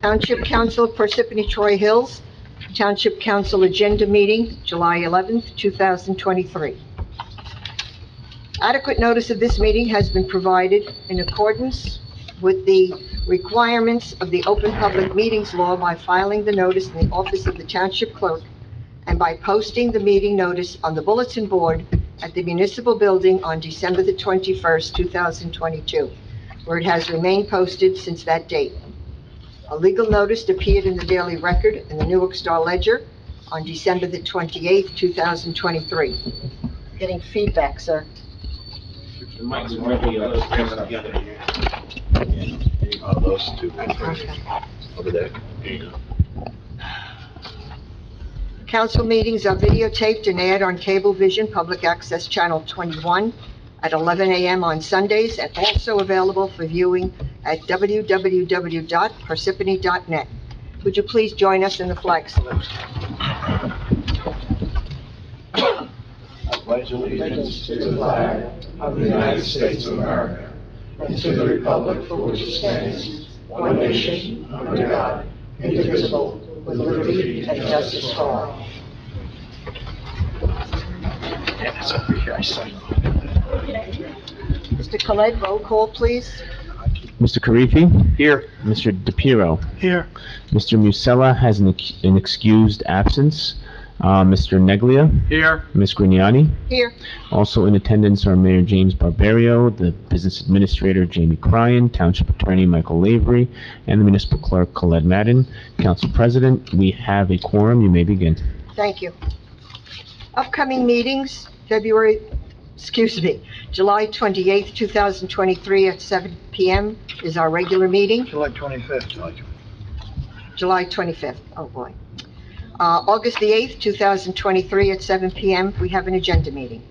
Township Council, Parsippany-Troy Hills, Township Council Agenda Meeting, July 11th, 2023. Adequate notice of this meeting has been provided in accordance with the requirements of the Open Public Meetings Law by filing the notice in the office of the Township Clerk and by posting the meeting notice on the bulletin board at the municipal building on December the 21st, 2022, where it has remained posted since that date. A legal notice appeared in the Daily Record and the Newark Star Ledger on December the 28th, 2023. Getting feedback, sir. Those two. Over there. There you go. Council meetings are videotaped and aired on Cablevision Public Access Channel 21 at 11 a.m. on Sundays, and also available for viewing at www.parsippany.net. Would you please join us in the flag salute? I pledge allegiance to the flag of the United States of America and to the republic for which it stands, one nation, under God, indivisible, with liberty and justice for all. Mr. Khaled, roll call, please. Mr. Karifi? Here. Mr. DePiero? Here. Mr. Musella has an excused absence. Mr. Neglia? Here. Ms. Grignani? Here. Also in attendance are Mayor James Barbario, the Business Administrator Jamie Cryan, Township Attorney Michael Lavery, and the Municipal Clerk Khaled Madden. Council President, we have a quorum. You may begin. Thank you. Upcoming meetings, July 28th, 2023 at 7 p.m. is our regular meeting. July 25th. July 25th, oh boy. August the 8th, 2023 at 7 p.m., we have an agenda meeting.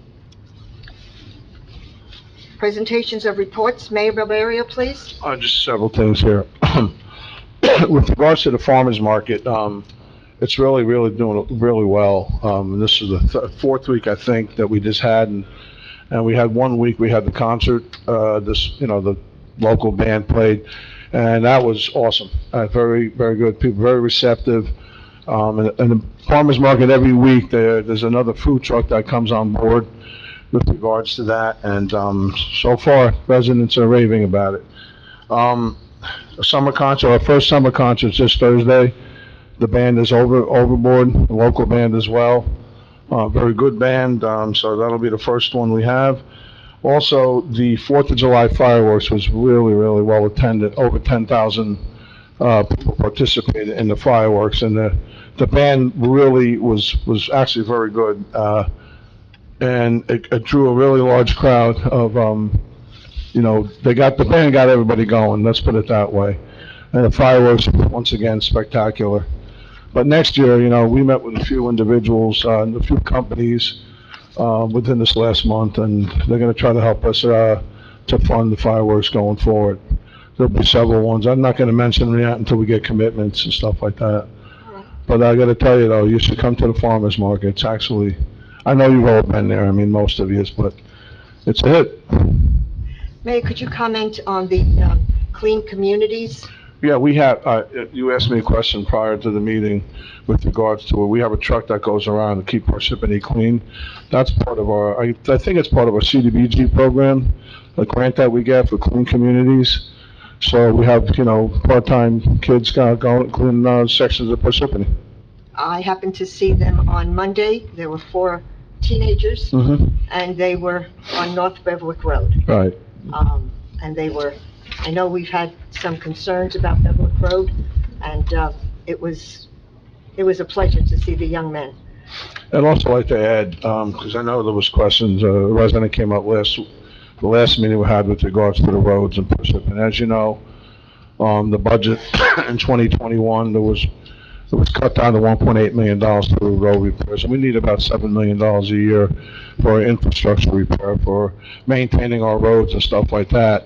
Presentations of reports. Mayor Barbario, please. Just several things here. With regards to the farmer's market, it's really doing really well. This is the fourth week, I think, that we just had, and we had 1 week we had the concert, the local band played, and that was awesome. Very good. People very receptive. And the farmer's market, every week there's another food truck that comes on board with regards to that, and so far residents are raving about it. A summer concert, our first summer concert is this Thursday. The band is overboard, the local band as well. Very good band, so that'll be the first one we have. Also, the 4th of July fireworks was really well attended. Over 10,000 people participated in the fireworks, and the band really was actually very good. And it drew a really large crowd of, the band got everybody going, let's put it that way. And the fireworks, once again, spectacular. But next year, we met with a few individuals, and a few companies, within this last month, and they're gonna try to help us, to fund the fireworks going forward. There'll be several ones. I'm not gonna mention them yet until we get commitments and stuff like that. But I gotta tell you though, you should come to the farmer's market. It's actually, I know you've all been there, most of you, but it's a hit. Mayor, could you comment on the clean communities? Yeah, we have, you asked me a question prior to the meeting with regards to, we have a truck that goes around to keep Parsippany clean. That's part of our, I think it's part of our CDBG program, a grant that we get for clean communities. So we have, part-time kids going clean sections of Parsippany. I happened to see them on Monday. There were 4 teenagers, and they were on North Beverwick Road. Right. And I know we've had some concerns about Beverwick Road, and it was a pleasure to see the young men. I'd also like to add, because I know there was questions, a resident came up the last meeting we had with regards to the roads in Parsippany. As you know, the budget in 2021, it was cut down to $1.8 million for road repairs. And we need about $7 million a year for infrastructure repair, for maintaining our roads and stuff like that.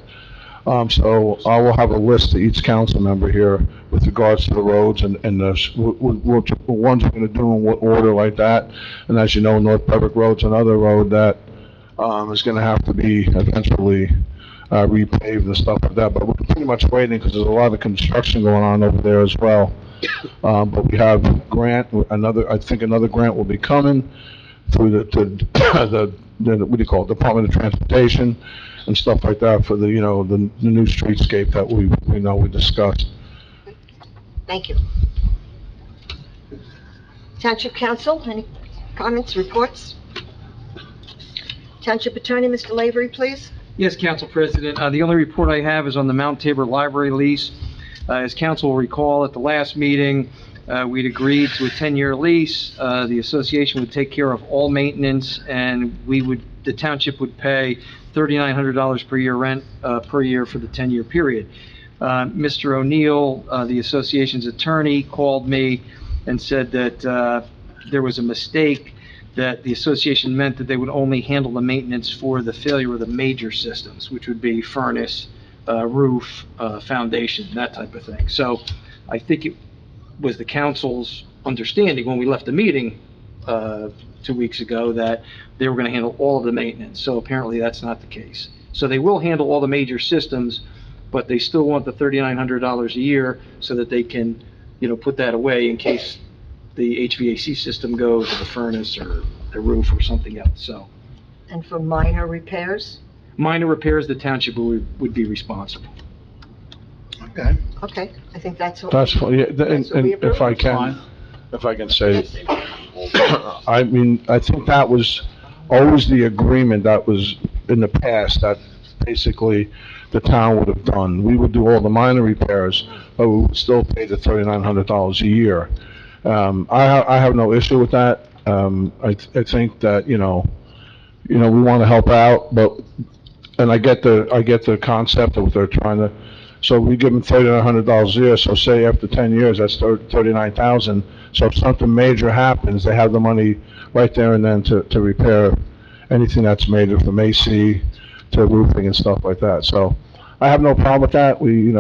So I will have a list to each council member here with regards to the roads and the ones we're going to do in what order like that. And as you know, North Beverwick Road's another road that is going to have to be eventually repaved and stuff like that, but we're pretty much waiting because there's a lot of construction going on over there as well. But we have I think another grant will be coming through what do you call it, Department of Transportation and stuff like that for the new streetscape that we discussed. Thank you. Township Council, any comments, reports? Township Attorney, Mr. Lavery, please. Yes, Council President. The only report I have is on the Mount Tabor Library lease. As council will recall, at the last meeting, we'd agreed to a 10-year lease. The association would take care of all maintenance, and the township would pay $3,900 per year rent per year for the 10-year period. Mr. O'Neill, the association's attorney, called me and said that there was a mistake, that the association meant that they would only handle the maintenance for the failure of the major systems, which would be furnace, roof, foundation, that type of thing. So I think it was the council's understanding when we left the meeting 2 weeks ago that they were going to handle all of the maintenance. So apparently that's not the case. So they will handle all the major systems, but they still want the $3,900 a year so that they can, put that away in case the HVAC system goes, or the furnace, or the roof, or something else. So And for minor repairs? minor repairs, the township would be responsible. Okay. Okay, I think that's what. That's, yeah, and That's what we if I can, say, I mean, I think that was always the agreement that was in the past, that basically the town would have done. We would do all the minor repairs, but we would still pay the $3,900 a year. I have no issue with that. I think that, we want to help out, but, and I get the concept of what they're trying to, so we give them $3,900 a year, so say after 10 years, that's $39,000. So if something major happens, they have the money right there and then to repair anything that's major, from AC to roofing and stuff like that. So I have no problem with that. We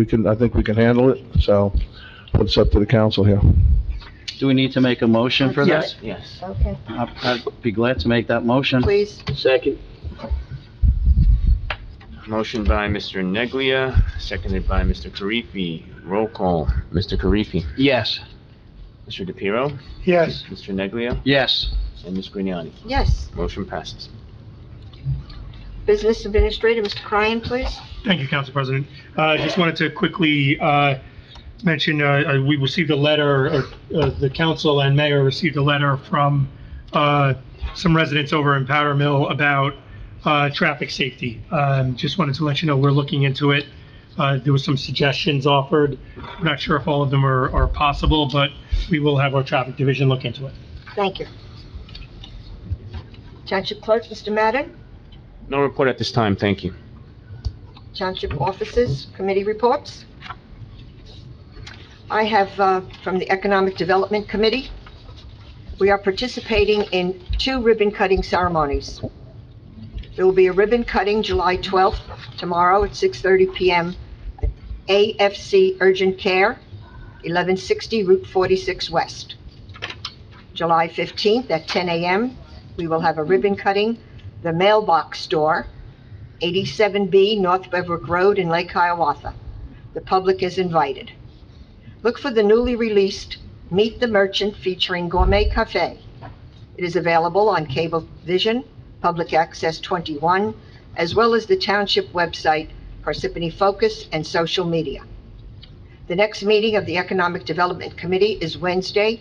can, I think we can handle it, so it's up to the council here. Do we need to make a motion for this? Yes. Okay, I'd be glad to make that motion. please. Second. Motion by Mr. Neglia, seconded by Mr. Karifi. Roll call. Mr. Karifi. Yes. Mr. DePiero. Yes. Mr. Neglia. Yes. And Ms. Grignani. Yes. Motion passes. Business Administrator, Mr. Cryan, please. Thank you, Council President. Just wanted to quickly mention, we received a letter, the council and mayor received a letter from some residents over in Powder Mill about traffic safety. Just wanted to let you know we're looking into it. There was some suggestions offered. I'm not sure if all of them are possible, but we will have our traffic division look into it. Thank you. Township Clerk, Mr. Madden. No report at this time, thank you. Township Offices, Committee Reports. I have, from the Economic Development Committee, we are participating in 2 ribbon-cutting ceremonies. There will be a ribbon cutting July 12th, tomorrow at 6:30 PM at AFC Urgent Care, 1160 Route 46 West. July 15th at 10 a.m., we will have a ribbon cutting, the Mailbox Store, 87B North Bevwick Road in Lake Hiawatha. The public is invited. Look for the newly released Meet the Merchant featuring Gourmet Cafe. It is available on Cablevision, Public Access 21, as well as the Township website, Parsippany Focus, and social media. The next meeting of the Economic Development Committee is Wednesday,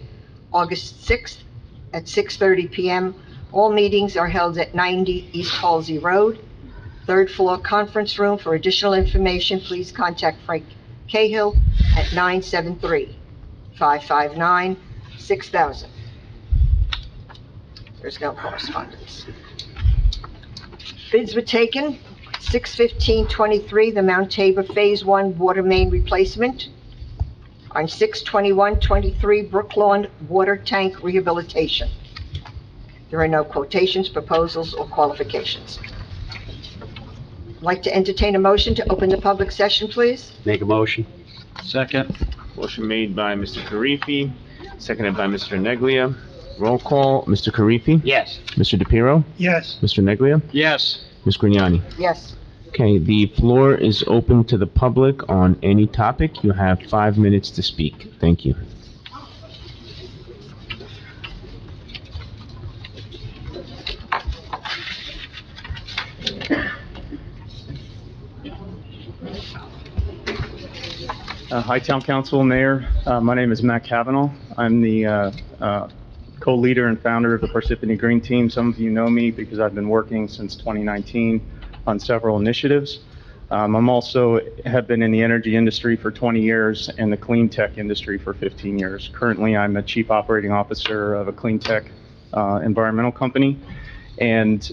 August 6th at 6:30 p.m. All meetings are held at 90 East Halsey Road, 3rd floor conference room. For additional information, please contact Frank Cahill at 973-559-6000. There's no correspondence. Bids were taken, 6/15/23, the Mount Tabor Phase 1 water main replacement. On 6/21/23, Brooklawn water tank rehabilitation. There are no quotations, proposals, or qualifications. I'd like to entertain a motion to open the public session, please. Make a motion. Second. Motion made by Mr. Karifi, seconded by Mr. Neglia. Roll call. Mr. Karifi. Yes. Mr. DePiero. Yes. Mr. Neglia. Yes. Ms. Grignani. Yes. Okay, the floor is open to the public on any topic. You have 5 minutes to speak. Thank you. Hi, Town Council, Mayor. My name is Matt Cavanaugh. I'm the co-leader and founder of the Parsippany Green Team. Some of you know me because I've been working since 2019 on several initiatives. I'm also have been in the energy industry for 20 years and the clean tech industry for 15 years. Currently, I'm a chief operating officer of a clean tech environmental company. And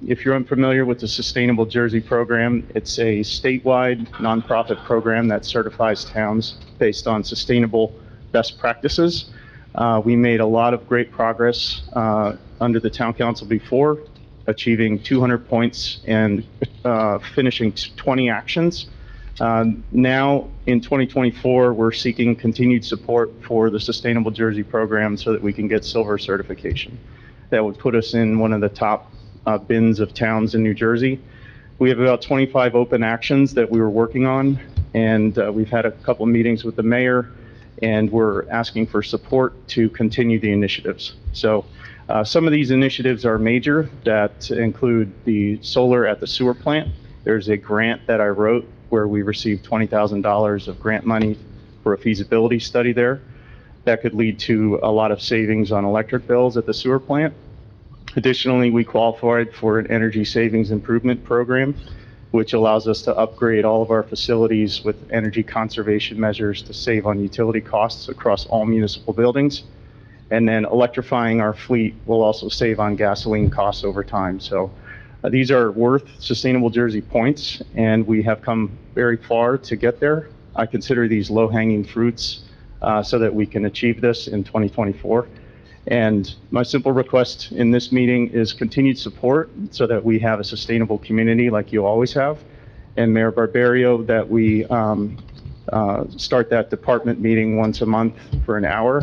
if you're unfamiliar with the Sustainable Jersey program, it's a statewide nonprofit program that certifies towns based on sustainable best practices. We made a lot of great progress under the town council before, achieving 200 points and finishing 20 actions. Now, in 2024, we're seeking continued support for the Sustainable Jersey program so that we can get silver certification. That would put us in one of the top bins of towns in New Jersey. We have about 25 open actions that we were working on, and we've had a couple meetings with the mayor, and we're asking for support to continue the initiatives. So some of these initiatives are major that include the solar at the sewer plant. There's a grant that I wrote where we received $20,000 of grant money for a feasibility study there. That could lead to a lot of savings on electric bills at the sewer plant. Additionally, we qualified for an energy savings improvement program, which allows us to upgrade all of our facilities with energy conservation measures to save on utility costs across all municipal buildings. And then electrifying our fleet will also save on gasoline costs over time. So these are worth Sustainable Jersey points, and we have come very far to get there. I consider these low-hanging fruits so that we can achieve this in 2024. And my simple request in this meeting is continued support so that we have a sustainable community like you always have. And Mayor Barbario, that we start that department meeting once a month for an hour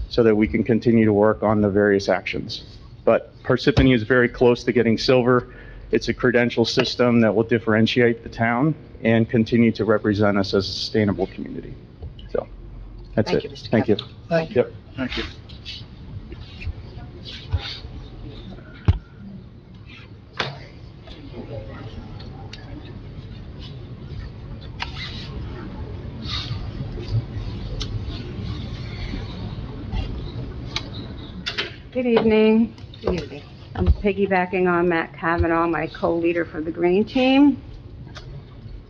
so that we can continue to work on the various actions. But Parsippany is very close to getting silver. It's a credential system that will differentiate the town and continue to represent us as a sustainable community. So that's Thank it. you, Mr. Thank you. Thank Yep. Thank you. Good evening. Good evening. I'm piggybacking on Matt Cavanaugh, my co-leader for the Green Team.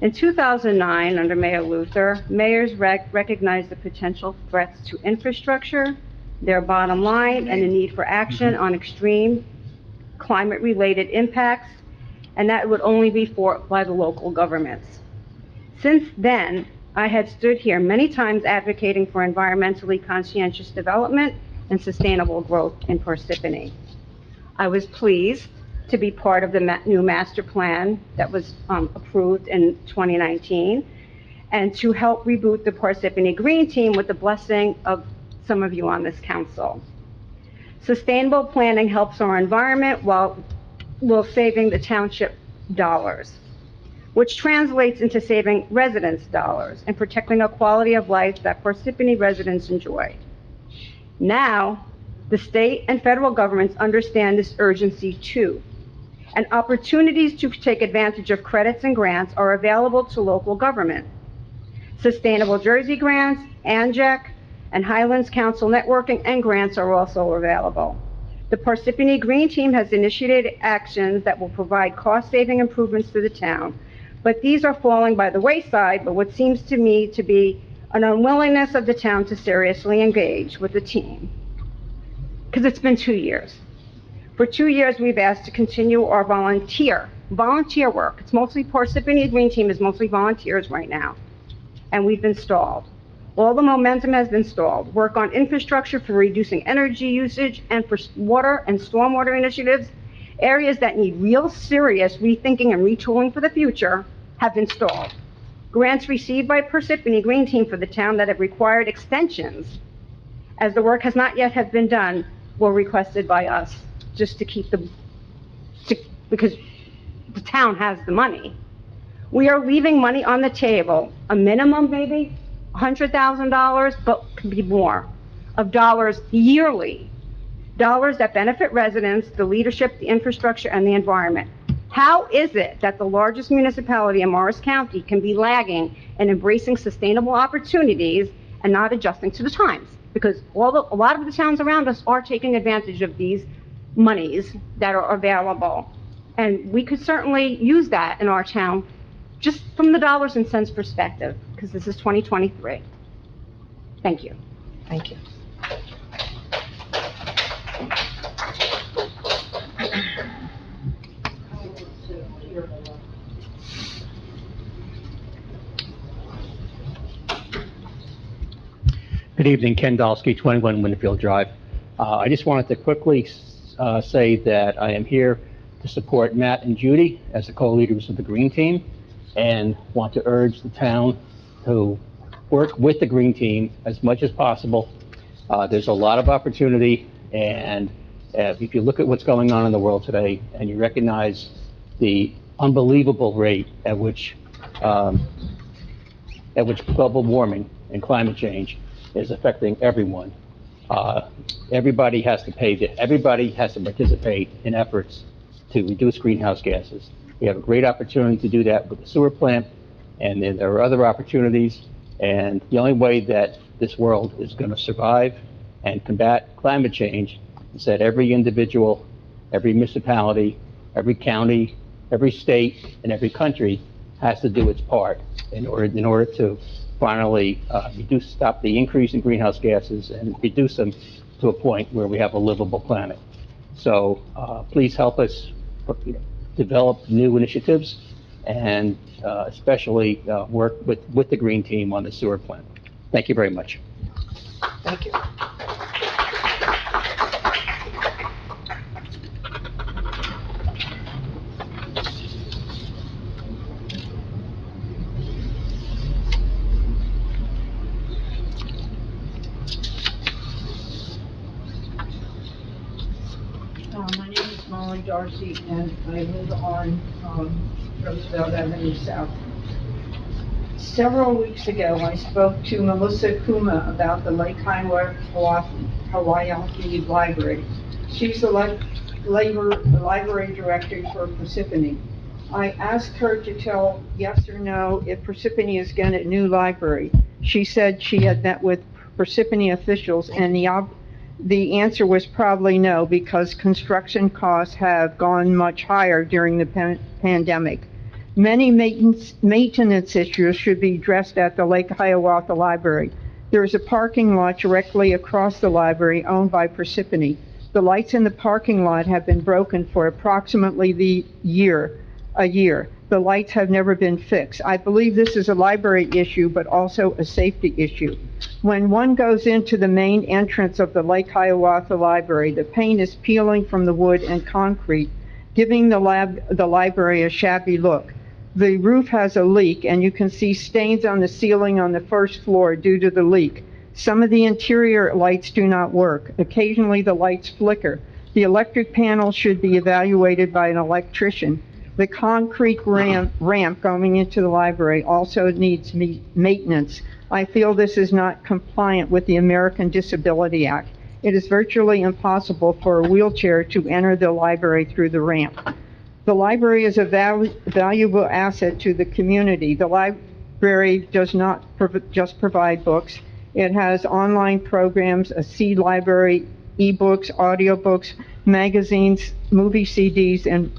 In 2009, under Mayor Luther, mayors recognized the potential threats to infrastructure, their bottom line, and the need for action on extreme climate-related impacts, and that it would only be fought by the local governments. Since then, I had stood here many times advocating for environmentally conscientious development and sustainable growth in Parsippany. I was pleased to be part of the new master plan that was approved in 2019, and to help reboot the Parsippany Green Team with the blessing of some of you on this council. Sustainable planning helps our environment while saving the township dollars, which translates into saving residents dollars and protecting a quality of life that Parsippany residents enjoy. Now, the state and federal governments understand this urgency too, and opportunities to take advantage of credits and grants are available to local government. Sustainable Jersey grants, ANJAC, and Highlands Council networking and grants are also available. The Parsippany Green Team has initiated actions that will provide cost-saving improvements to the town, but these are falling by the wayside by what seems to me to be an unwillingness of the town to seriously engage with the team. Because it's been 2 years. For 2 years, we've asked to continue our volunteer work. It's mostly Parsippany Green Team is mostly volunteers right now, and we've been stalled. All the momentum has been stalled. Work on infrastructure for reducing energy usage and for water and stormwater initiatives, areas that need real serious rethinking and retooling for the future, have been stalled. Grants received by Parsippany Green Team for the town that have required extensions, as the work has not yet have been done, were requested by us, just to keep because the town has the money. We are leaving money on the table, a minimum maybe $100,000, but could be more, of dollars yearly, dollars that benefit residents, the leadership, the infrastructure, and the environment. How is it that the largest municipality in Morris County can be lagging and embracing sustainable opportunities and not adjusting to the times? Because a lot of the towns around us are taking advantage of these monies that are available. And we could certainly use that in our town, just from the dollars and cents perspective, because this is 2023. Thank you. Thank you. Good evening, Ken Dolsky, 21 Winfield Drive. I just wanted to quickly say that I am here to support Matt and Judy as the co-leaders of the Green Team, and want to urge the town to work with the Green Team as much as possible. There's a lot of opportunity, and if you look at what's going on in the world today, and you recognize the unbelievable rate at which global warming and climate change is affecting everyone. Everybody has to participate in efforts to reduce greenhouse gases. We have a great opportunity to do that with the sewer plant, and then there are other opportunities. And the only way that this world is going to survive and combat climate change is that every individual, every municipality, every county, every state, and every country has to do its part in order to finally stop the increase in greenhouse gases and reduce them to a point where we have a livable planet. So please help us develop new initiatives, and especially work with the Green Team on the sewer plant. Thank you very much. Thank you. My name is Molly Darcy, and I live on Roosevelt Avenue South. Several weeks ago, I spoke to Melissa Kuma about the Lake Hiawatha Library. She's the library director for Parsippany. I asked her to tell yes or no if Parsippany is getting a new library. She said she had met with Parsippany officials, and the answer was probably no, because construction costs have gone much higher during the pandemic. Many maintenance issues should be addressed at the Lake Hiawatha Library. There is a parking lot directly across the library owned by Parsippany. The lights in the parking lot have been broken for approximately a year. The lights have never been fixed. I believe this is a library issue, but also a safety issue. When one goes into the main entrance of the Lake Hiawatha Library, the paint is peeling from the wood and concrete, giving the library a shabby look. The roof has a leak, and you can see stains on the ceiling on the first floor due to the leak. Some of the interior lights do not work. Occasionally the lights flicker. The electric panel should be evaluated by an electrician. The concrete ramp going into the library also needs maintenance. I feel this is not compliant with the American Disability Act. It is virtually impossible for a wheelchair to enter the library through the ramp. The library is a valuable asset to the community. The library does not just provide books. It has online programs, a seed library, ebooks, audiobooks, magazines, movie CDs, and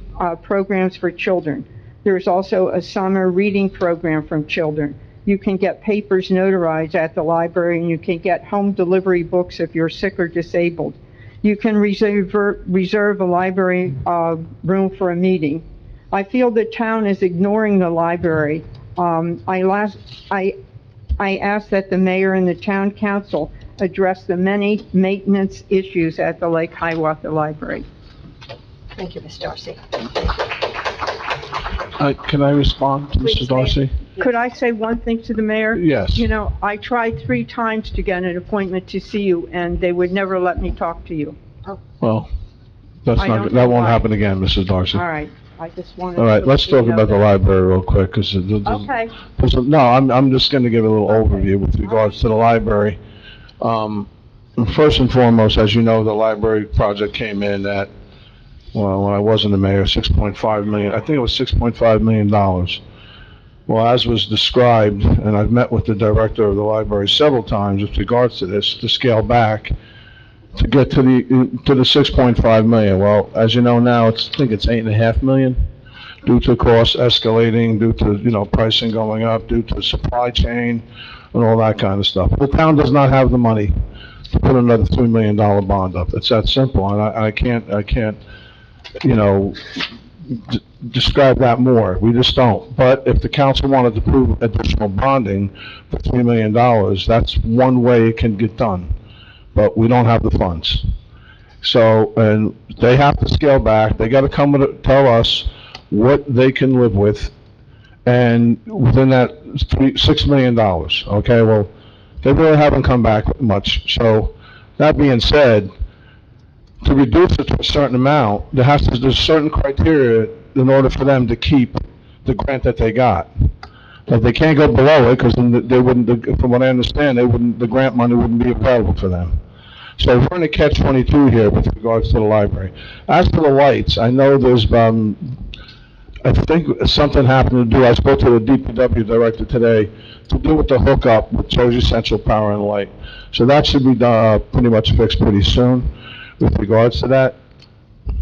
programs for children. There's also a summer reading program from children. You can get papers notarized at the library, and you can get home delivery books if you're sick or disabled. You can reserve a library room for a meeting. I feel the town is ignoring the library. I ask that the mayor and the town council address the many maintenance issues at the Lake Hiawatha Library. Thank you, Ms. Darcy. Can I respond to Please, Mrs. Darcy? Could I say one thing to the mayor? Yes. You know, I tried 3 times to get an appointment to see you, and they would never let me talk to you. Well, that I don't won't know why. happen again, Mrs. Darcy. All right. I just wanted. All right, to let's let you talk know about the that. library real quick, because Okay, no, I'm just gonna give a little overview with regards to the library. First and foremost, as you know, the library project came in at, well, when I wasn't the mayor, 6.5 million, I think it was $6.5 million. Well, as was described, and I've met with the director of the library several times with regards to this, to scale back, to get to the 6.5 million. Well, as you know now, I think it's 8.5 million, due to costs escalating, due to, pricing going up, due to supply chain, and all that kind of stuff. The town does not have the money to put another $3 million bond up. It's that simple, and I can't, describe that more. We just don't. But if the council wanted to approve additional bonding for $3 million, that's one way it can get done. But we don't have the funds. So, and they have to scale back. They gotta tell us what they can live with, and within that $6 million, okay? Well, they really haven't come back much. So, that being said, to reduce it to a certain amount, there's certain criteria in order for them to keep the grant that they got. But they can't go below it, because they wouldn't, from what I understand, the grant money wouldn't be available for them. So we're in a catch-22 here with regards to the library. As for the lights, I know there's, I think something happened to do, I spoke to the DPW director today, to do with the hookup with Jersey Central Power and Light. So that should be pretty much fixed pretty soon with regards to that.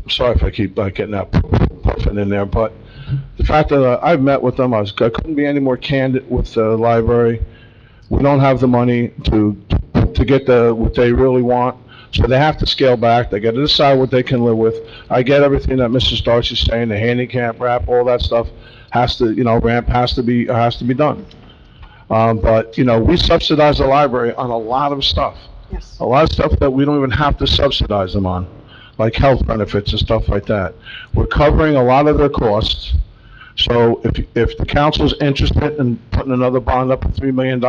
Sorry if I keep getting that puffing in there, but the fact that I've met with them, I couldn't be any more candid with the library. We don't have the money to get what they really want, so they have to scale back. They got to decide what they can live with. I get everything that Mrs. Darcy's saying, the handicap ramp, all that stuff has to, ramp has to be done. But, we subsidize the library on a lot of stuff. Yes. A lot of stuff that we don't even have to subsidize them on, like health benefits and stuff like that. We're covering a lot of their costs. So if the council's interested in putting another bond up of $3 million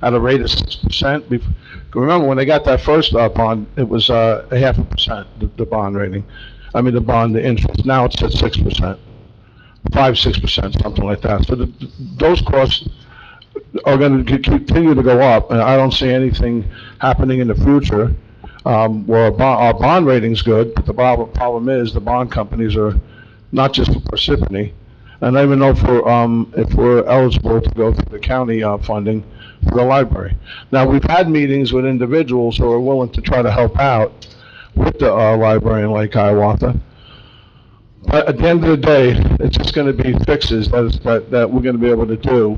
at a rate of 6%, remember when they got that first bond, it was 0.5%, the bond rating. The interest. Now it's at 6%, 5-6%, something like that. So those costs are going to continue to go up, and I don't see anything happening in the future where our bond rating's good, but the problem is the bond companies are not just for Parsippany, and I don't even know if we're eligible to go through the county funding for the library. Now, we've had meetings with individuals who are willing to try to help out with the library in Lake Hiawatha. But at the end of the day, it's just going to be fixes that we're going to be able to do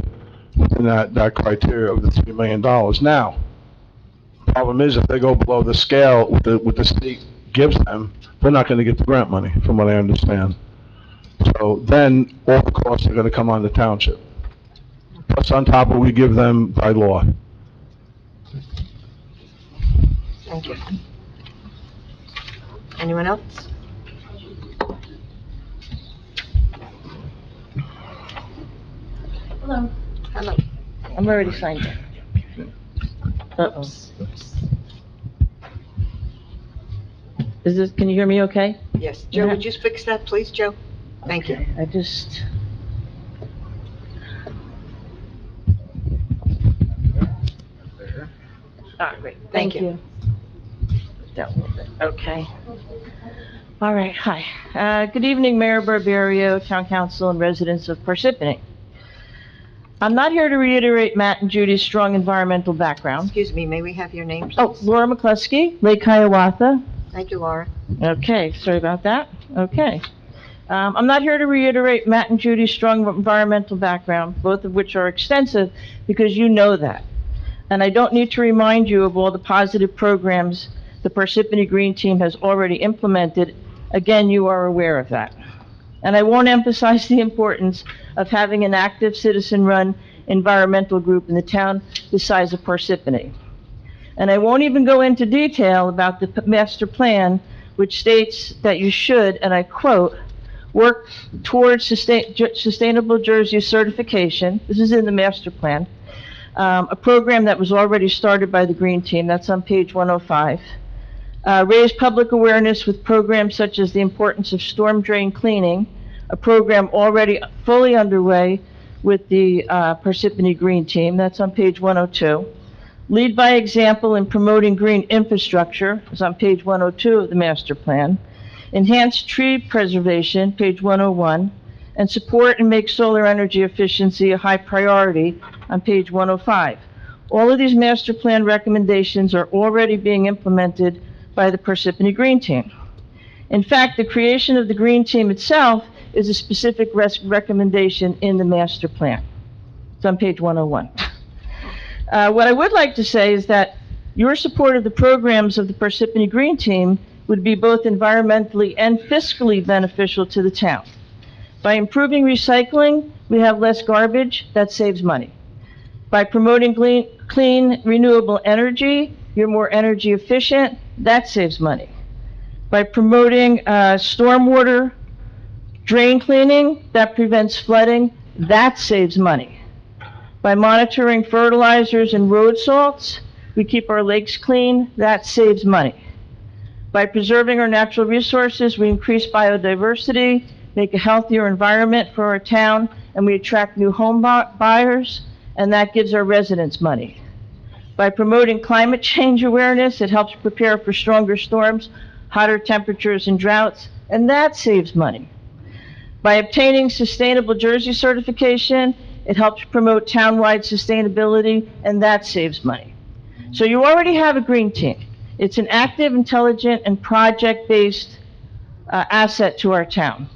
within that criteria of the $3 million. Now, the problem is if they go below the scale what the state gives them, they're not going to get the grant money, from what I understand. So then all the costs are going to come on the township. Plus on top of what we give them by law. Thank you. Anyone else? Hello. Hello. I'm already signed in. Uh-oh. Can you hear me okay? Yes. Joe, would you fix that, please, Joe? Thank you. I just... Ah, great. Thank Thank you. you. Down a little bit. Okay. All right, hi. Good evening, Mayor Barbario, Town Council, and residents of Parsippany. I'm not here to reiterate Matt and Judy's strong environmental background. Excuse me, may we have your name, please? Oh, Laura McCluskey, Lake Hiawatha. Thank you, Laura. Okay, sorry about that. Okay. I'm not here to reiterate Matt and Judy's strong environmental background, both of which are extensive, because you know that. And I don't need to remind you of all the positive programs the Parsippany Green Team has already implemented. Again, you are aware of that. And I won't emphasize the importance of having an active citizen-run environmental group in the town the size of Parsippany. And I won't even go into detail about the master plan, which states that you should, and I quote, work towards sustainable Jersey certification. This is in the master plan. A program that was already started by the Green Team. That's on page 105. Raise public awareness with programs such as the importance of storm drain cleaning, a program already fully underway with the Parsippany Green Team. That's on page 102. Lead by example in promoting green infrastructure is on page 102 of the master plan. Enhance tree preservation, page 101, and support and make solar energy efficiency a high priority on page 105. All of these master plan recommendations are already being implemented by the Parsippany Green Team. In fact, the creation of the Green Team itself is a specific recommendation in the master plan. It's on page 101. What I would like to say is that your support of the programs of the Parsippany Green Team would be both environmentally and fiscally beneficial to the town. By improving recycling, we have less garbage, that saves money. By promoting clean, renewable energy, you're more energy efficient, that saves money. By promoting stormwater drain cleaning, that prevents flooding, that saves money. By monitoring fertilizers and road salts, we keep our lakes clean, that saves money. By preserving our natural resources, we increase biodiversity, make a healthier environment for our town, and we attract new home buyers, and that gives our residents money. By promoting climate change awareness, it helps prepare for stronger storms, hotter temperatures, and droughts, and that saves money. By obtaining Sustainable Jersey certification, it helps promote townwide sustainability, and that saves money. So you already have a green team. It's an active, intelligent, and project-based asset to our town.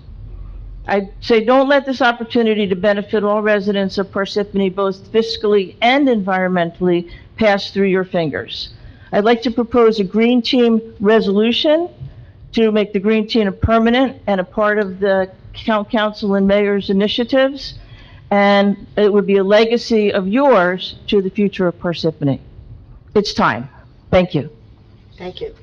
I say don't let this opportunity to benefit all residents of Parsippany, both fiscally and environmentally, pass through your fingers. I'd like to propose a Green Team resolution to make the Green Team a permanent and a part of the council and mayor's initiatives, and it would be a legacy of yours to the future of Parsippany. It's time. Thank you. Thank you.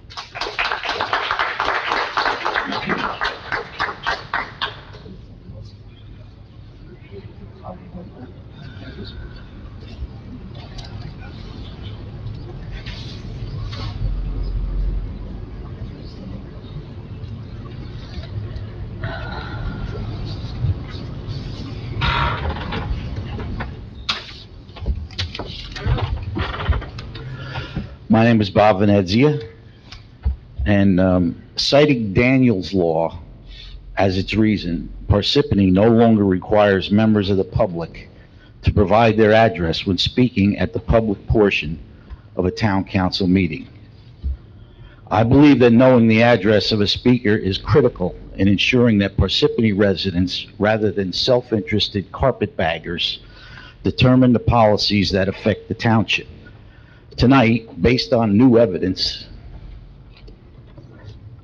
My name is Bob Venezia, and citing Daniel's Law as its reason, Parsippany no longer requires members of the public to provide their address when speaking at the public portion of a town council meeting. I believe that knowing the address of a speaker is critical in ensuring that Parsippany residents, rather than self-interested carpetbaggers, determine the policies that affect the township. Tonight, based on new evidence,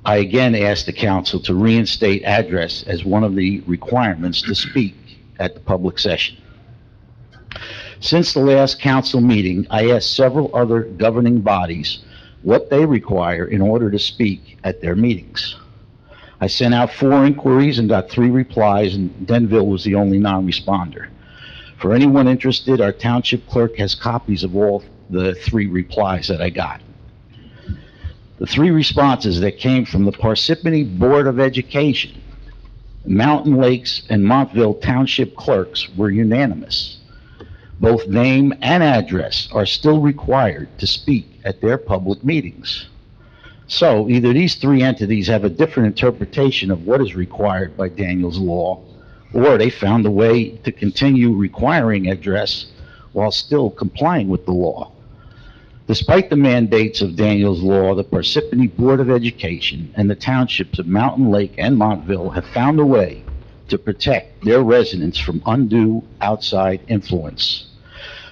I again ask the council to reinstate address as one of the requirements to speak at the public session. Since the last council meeting, I asked several other governing bodies what they require in order to speak at their meetings. I sent out 4 inquiries and got 3 replies, and Denville was the only non-responder. For anyone interested, our township clerk has copies of all the 3 replies that I got. The 3 responses that came from the Parsippany Board of Education, Mountain Lakes, and Montville Township clerks were unanimous. Both name and address are still required to speak at their public meetings. So either these 3 entities have a different interpretation of what is required by Daniel's Law, or they found a way to continue requiring address while still complying with the law. Despite the mandates of Daniel's Law, the Parsippany Board of Education and the townships of Mountain Lake and Montville have found a way to protect their residents from undue outside influence.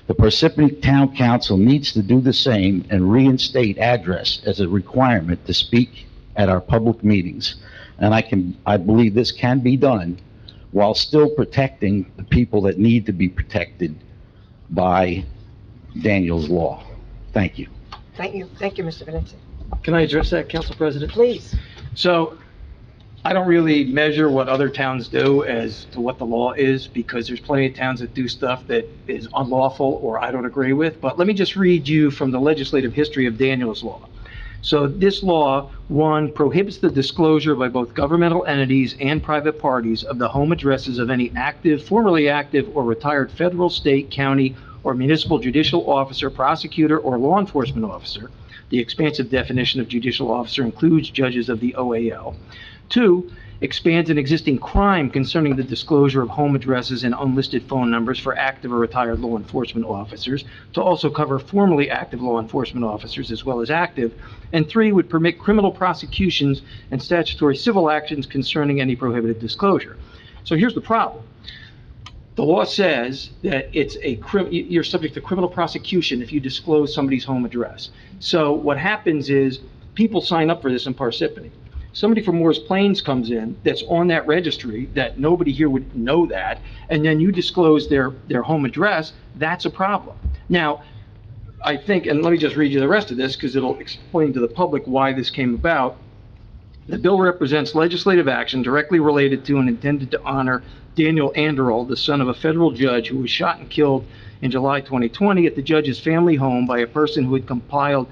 The Parsippany Town Council needs to do the same and reinstate address as a requirement to speak at our public meetings. And I believe this can be done while still protecting the people that need to be protected by Daniel's Law. Thank you. Thank you. Thank you, Mr. Venezia. Can I address that, Council President? Please. So, I don't really measure what other towns do as to what the law is, because there's plenty of towns that do stuff that is unlawful or I don't agree with. But let me just read you from the legislative history of Daniel's Law. So this law, one, prohibits the disclosure by both governmental entities and private parties of the home addresses of any active, formerly active, or retired federal, state, county, or municipal judicial officer, prosecutor, or law enforcement officer. The expansive definition of judicial officer includes judges of the OAL. Two, expands an existing crime concerning the disclosure of home addresses and unlisted phone numbers for active or retired law enforcement officers to also cover formerly active law enforcement officers as well as active. And three, would permit criminal prosecutions and statutory civil actions concerning any prohibited disclosure. So here's the problem. The law says that you're subject to criminal prosecution if you disclose somebody's home address. So what happens is people sign up for this in Parsippany. Somebody from Morris Plains comes in that's on that registry that nobody here would know that, and then you disclose their home address, that's a problem. Now, I think, and let me just read you the rest of this because it'll explain to the public why this came about. The bill represents legislative action directly related to and intended to honor Daniel Anderl, the son of a federal judge who was shot and killed in July 2020 at the judge's family home by a person who had compiled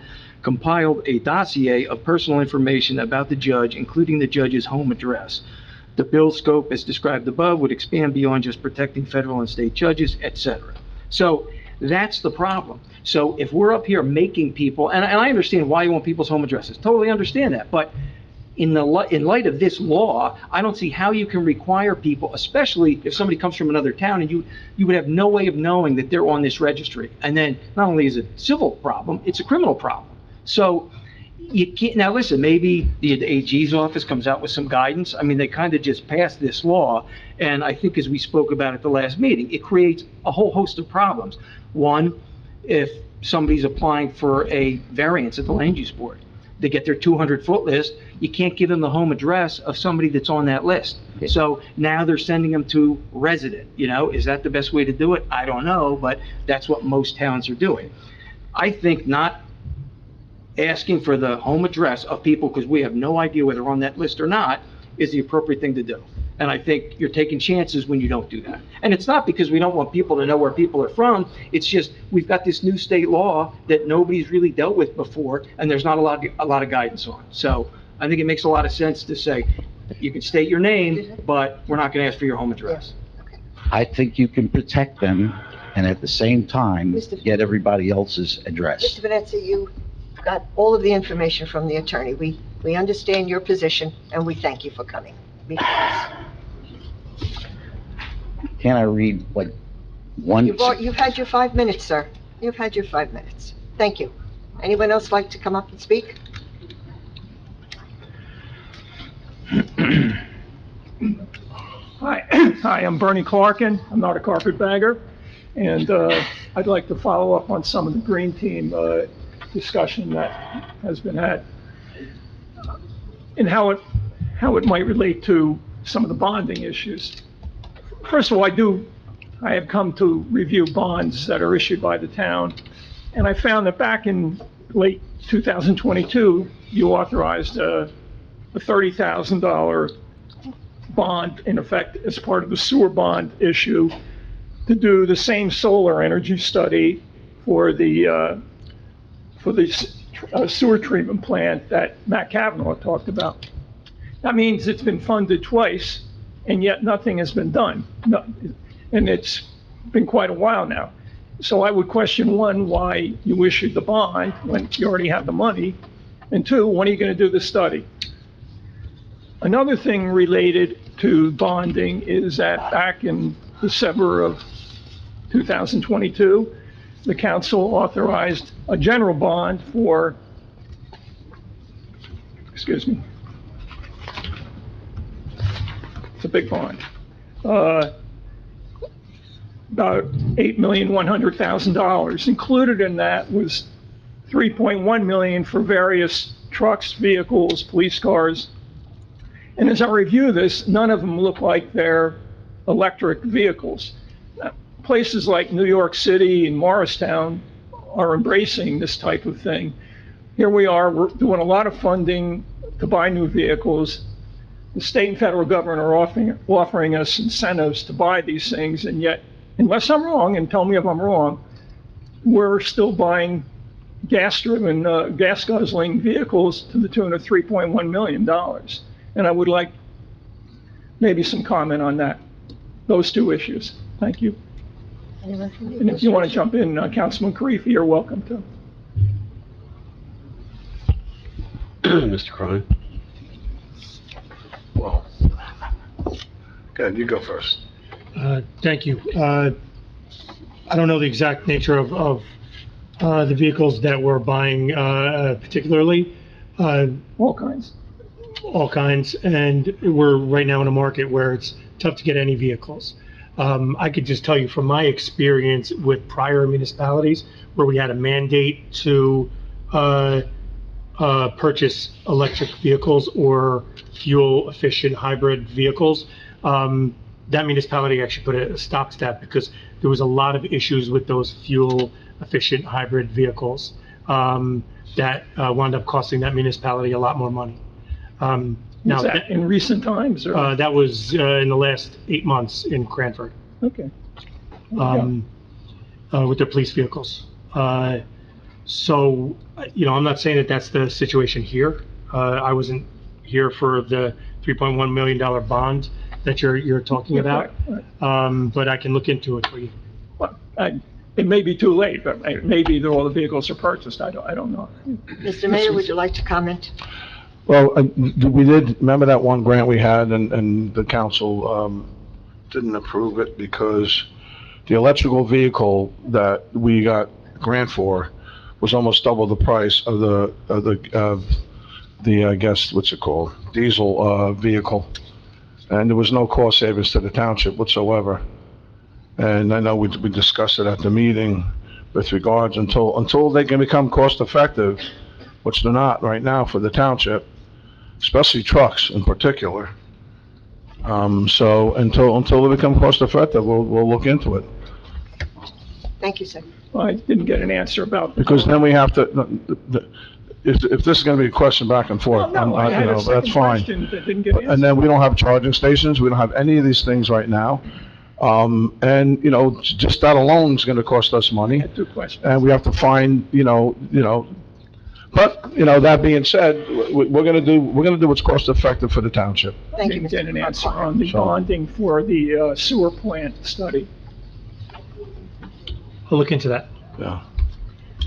a dossier of personal information about the judge, including the judge's home address. The bill's scope, as described above, would expand beyond just protecting federal and state judges, etc. So that's the problem. So if we're up here making people, and I understand why you want people's home addresses, totally understand that, but in light of this law, I don't see how you can require people, especially if somebody comes from another town and you would have no way of knowing that they're on this registry. And then not only is it a civil problem, it's a criminal problem. So you can't, now listen, maybe the AG's office comes out with some guidance. I mean, they kind of just passed this law, and I think as we spoke about at the last meeting, it creates a whole host of problems. One, if somebody's applying for a variance at the land use board, they get their 200-foot list, you can't give them the home address of somebody that's on that list. Okay. So now they're sending them to resident, is that the best way to do it? I don't know, but that's what most towns are doing. I think not asking for the home address of people because we have no idea whether they're on that list or not is the appropriate thing to do. And I think you're taking chances when you don't do that. And it's not because we don't want people to know where people are from. It's just we've got this new state law that nobody's really dealt with before, and there's not a lot of guidance on. So I think it makes a lot of sense to say you can state your name, but we're not going to ask for your home address. I think you can protect them and at the same time get everybody else's address. Mr. Venezia, you got all of the information from the attorney. We understand your position, and we thank you for coming. Can I read like one? You've had your 5 minutes, sir. You've had your 5 minutes. Thank you. Anyone else like to come up and speak? Hi, I'm Bernie Clarkin. I'm not a carpetbagger, and I'd like to follow up on some of the Green Team discussion that has been had, and how it might relate to some of the bonding issues. First of all, I have come to review bonds that are issued by the town, and I found that back in late 2022, you authorized a $30,000 bond, in effect, as part of the sewer bond issue, to do the same solar energy study for the sewer treatment plant that Matt Kavanaugh talked about. That means it's been funded twice, and yet nothing has been done. And it's been quite a while now. So I would question, one, why you issued the bond when you already have the money, and two, when are you going to do the study? Another thing related to bonding is that back in December of 2022, the council authorized a general bond for, excuse me, it's a big bond, about $8,100,000. Included in that was $3.1 million for various trucks, vehicles, police cars. And as I review this, none of them look like they're electric vehicles. Places like New York City and Morristown are embracing this type of thing. Here we are, we're doing a lot of funding to buy new vehicles. The state and federal government are offering us incentives to buy these things, and yet, unless I'm wrong, and tell me if I'm wrong, we're still buying gas-driven, gas-guzzling vehicles to the tune of $3.1 million. And I would like maybe some comment on that, those two issues. Thank you. And if you want to jump in, Councilman Karifi, you're welcome to. Mr. Crine? Well, good, you go first. Thank you. I don't know the exact nature of the vehicles that we're buying, particularly. All kinds. All kinds, and we're right now in a market where it's tough to get any vehicles. I could just tell you from my experience with prior municipalities where we had a mandate to purchase electric vehicles or fuel-efficient hybrid vehicles, that municipality actually put a stop to that because there was a lot of issues with those fuel-efficient hybrid vehicles that wound up costing that municipality a lot more money. Now, that in recent times? Or? That was in the last 8 months in Cranford. Okay. With their police vehicles. So, I'm not saying that that's the situation here. I wasn't here for the $3.1 million bond that you're talking about, but I can look into it for you. Well, it may be too late, but maybe all the vehicles are purchased. I don't know. Mr. Mayor, would you like to comment? Well, we did, remember that one grant we had and the council didn't approve it because the electrical vehicle that we got grant for was almost double the price of the I guess, what's it called, diesel vehicle. And there was no cost savings to the township whatsoever. And I know we discussed it at the meeting with regards until they can become cost effective, which they're not right now for the township, especially trucks in particular. So until they become cost effective, we'll look into it. Thank you, sir. Well, I didn't get an answer about. Because then we have to, if this is gonna be a question back and forth, I had a that's second fine. question that didn't get answered. And then we don't have charging stations, we don't have any of these things right now. And, just that alone is gonna cost us money. I had two questions. And we have to find, but, that being said, we're gonna do what's cost effective for the township. Thank you, Didn't Mr. get an answer on the So- bonding for the sewer plant study. I'll look into that. Yeah.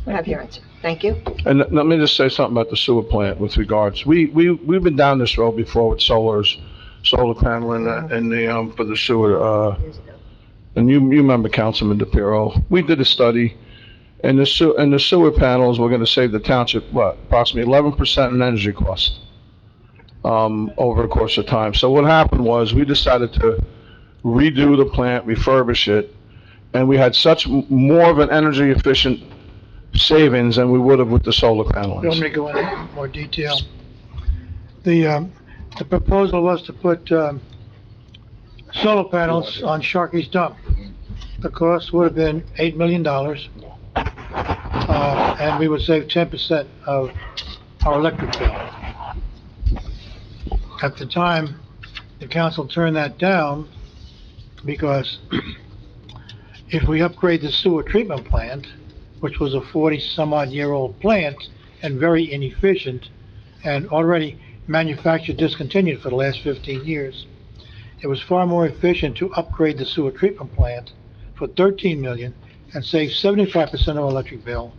I have your answer. Thank you. And let me just say something about the sewer plant with regards, we've been down this road before with solar panel and the, for the sewer, and you remember Councilman DePiero, we did a study, and the sewer panels, we're gonna save the township, approximately 11% in energy cost, over the course of time. So what happened was, we decided to redo the plant, refurbish it, and we had such more of an energy efficient savings than we would have with the solar panels. You want me to go into more detail? The proposal was to put, solar panels on Sharkey's dump. The cost would have been $8 million. And we would save 10% of our electric bill. At the time, the council turned that down because if we upgrade the sewer treatment plant, which was a 40-some-odd-year-old plant and very inefficient and already manufactured discontinued for the last 15 years, it was far more efficient to upgrade the sewer treatment plant for $13 million and save 75% of our electric bill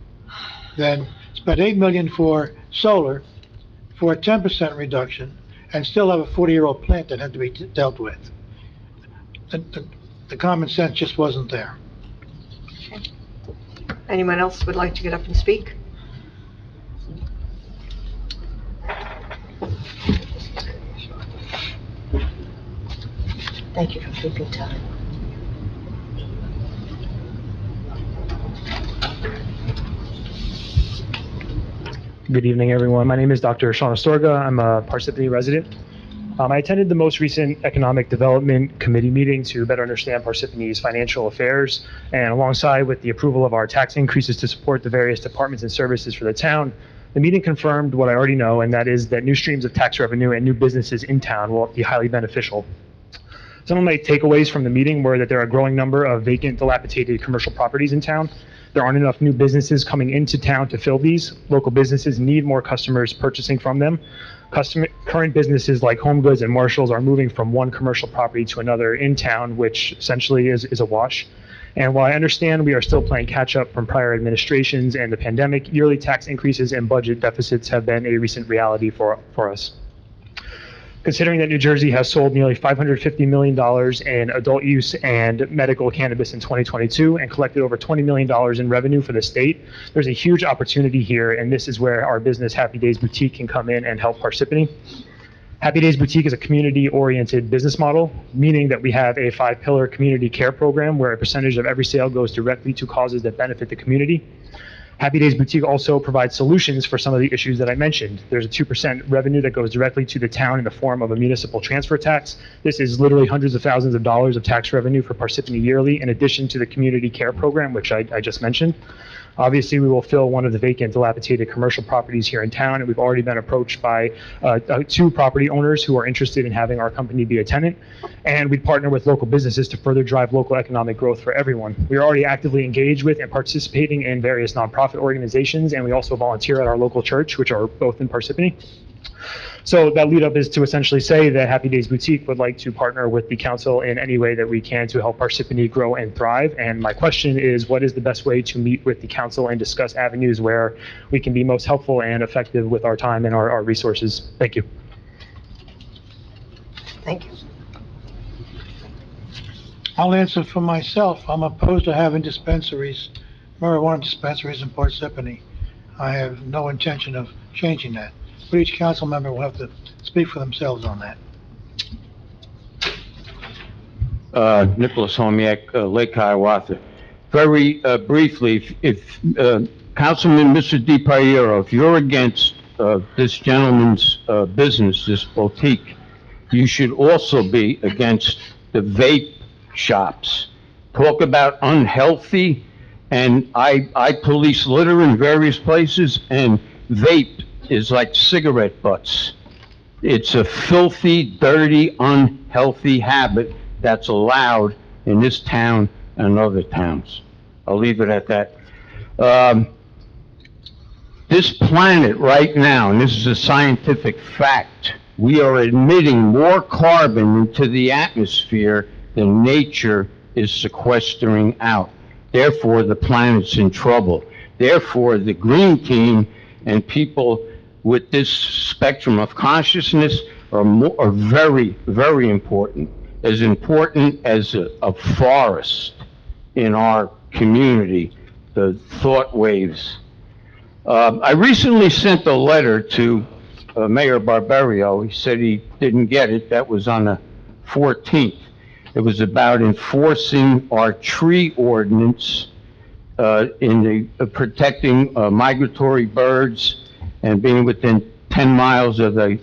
than spend $8 million for solar for a 10% reduction and still have a 40-year-old plant that had to be dealt with. The common sense just wasn't there. Anyone else would like to get up and speak? Thank you for taking time. Good evening, everyone. My name is Dr. Sean Astorga. I'm a Parsippany resident. I attended the most recent Economic Development Committee meeting to better understand Parsippany's financial affairs, and alongside with the approval of our tax increases to support the various departments and services for the town, the meeting confirmed what I already know, and that is that new streams of tax revenue and new businesses in town will be highly beneficial. Some of my takeaways from the meeting were that there are a growing number of vacant, dilapidated commercial properties in town, There aren't enough new businesses coming into town to fill these. Local businesses need more customers purchasing from them. Current businesses like Home Goods and Marshalls are moving from one commercial property to another in town, which essentially is a wash. And while I understand we are still playing catch-up from prior administrations and the pandemic, yearly tax increases and budget deficits have been a recent reality for us. Considering that New Jersey has sold nearly $550 million in adult use and medical cannabis in 2022 and collected over $20 million in revenue for the state, there's a huge opportunity here, and this is where our business Happy Days Boutique can come in and help Parsippany. Happy Days Boutique is a community-oriented business model, meaning that we have a 5-pillar community care program where a percentage of every sale goes directly to causes that benefit the community. Happy Days Boutique also provides solutions for some of the issues that I mentioned. There's a 2% revenue that goes directly to the town in the form of a municipal transfer tax. This is literally hundreds of thousands of dollars of tax revenue for Parsippany yearly, in addition to the community care program, which I just mentioned. Obviously, we will fill one of the vacant, dilapidated commercial properties here in town, and we've already been approached by 2 property owners who are interested in having our company be a tenant. And we partner with local businesses to further drive local economic growth for everyone. We are already actively engaged with and participating in various nonprofit organizations, and we also volunteer at our local church, which are both in Parsippany. So that lead up is to essentially say that Happy Days Boutique would like to partner with the council in any way that we can to help Parsippany grow and thrive. And my question is, what is the best way to meet with the council and discuss avenues where we can be most helpful and effective with our time and our resources? Thank you. Thank you. I'll answer for myself. I'm opposed to having dispensaries, marijuana dispensaries in Parsippany. I have no intention of changing that. But each council member will have to speak for themselves on that. Nicholas Homiak, Lake Hiawatha. Very briefly, if Councilman Mr. DiPiero, if you're against this gentleman's business, this boutique, you should also be against the vape shops. Talk about unhealthy, and I police litter in various places, and vape is like cigarette butts. It's a filthy, dirty, unhealthy habit that's allowed in this town and other towns. I'll leave it at that. This planet right now, and this is a scientific fact, we are emitting more carbon into the atmosphere than nature is sequestering out. Therefore, the planet's in trouble. Therefore, the Green Team and people with this spectrum of consciousness are very, very important as a forest in our community, the thought waves. I recently sent a letter to Mayor Barbario. He said he didn't get it. That was on the 14th. It was about enforcing our tree ordinance in the protecting migratory birds and being within 10 miles of the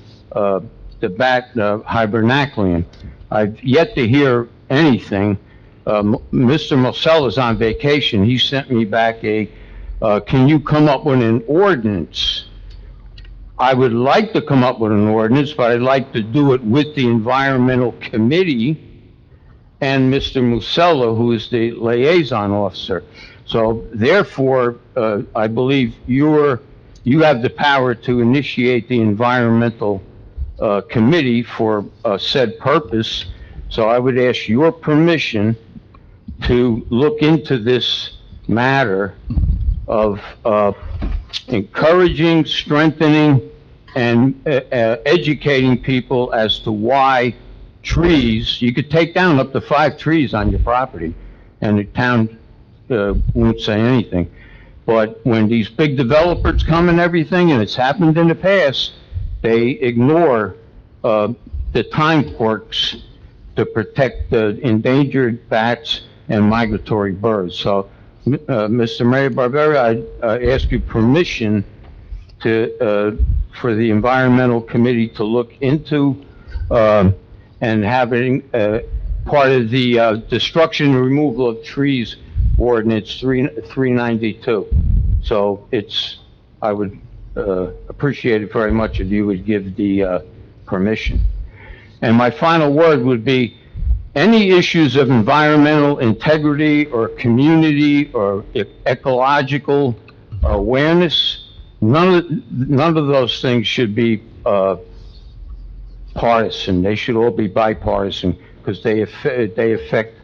bat hibernaclian. I've yet to hear anything. Mr. Mosella's on vacation. He sent me back can you come up with an ordinance? I would like to come up with an ordinance, but I'd like to do it with the Environmental Committee and Mr. Mosella, who is the liaison officer. So therefore, I believe you have the power to initiate the Environmental Committee for said purpose. So I would ask your permission to look into this matter of encouraging, strengthening, and educating people as to why trees, you could take down up to 5 trees on your property, and the town won't say anything. But when these big developers come and everything, and it's happened in the past, they ignore the time quirks to protect the endangered bats and migratory birds. So, Mr. Mayor Barbera, I ask you permission to for the Environmental Committee to look into and having part of the destruction and removal of trees ordinance 392. So I would appreciate it very much if you would give the permission. And my final word would be, any issues of environmental integrity or community or ecological awareness, none of those things should be partisan. They should all be bipartisan because they affect